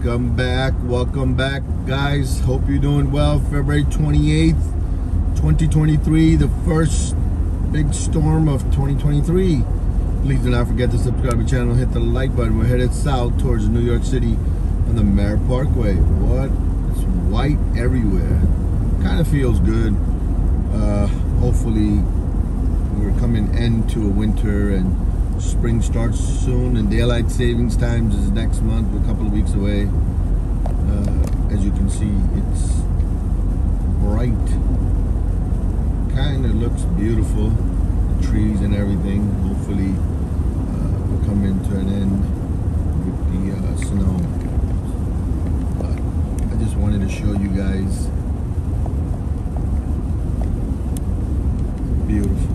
Welcome back, guys. Hope you're doing well. February 28th, 2023, the first big storm of 2023. Please do not forget to subscribe to the channel, hit the like button. We're headed south towards New York City on the Merritt Parkway. What? It's white everywhere. Kind of feels good. Hopefully we're coming into a winter and spring starts soon, and daylight savings times is next month. We're a couple of weeks away. As you can see, it's bright. Kind of looks beautiful, the trees and everything. Hopefully we're coming to an end with the snow. But I just wanted to show you guys. Beautiful.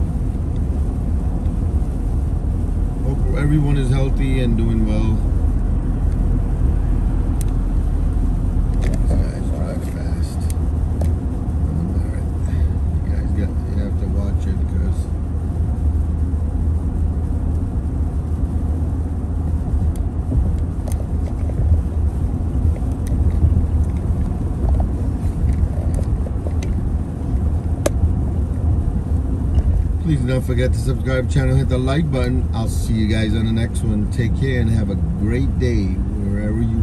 Hope everyone is healthy and doing well. These guys drive fast. You have to watch it because please don't forget to subscribe to the channel, hit the like button. I'll see you guys on the next one. Take care and have a great day wherever you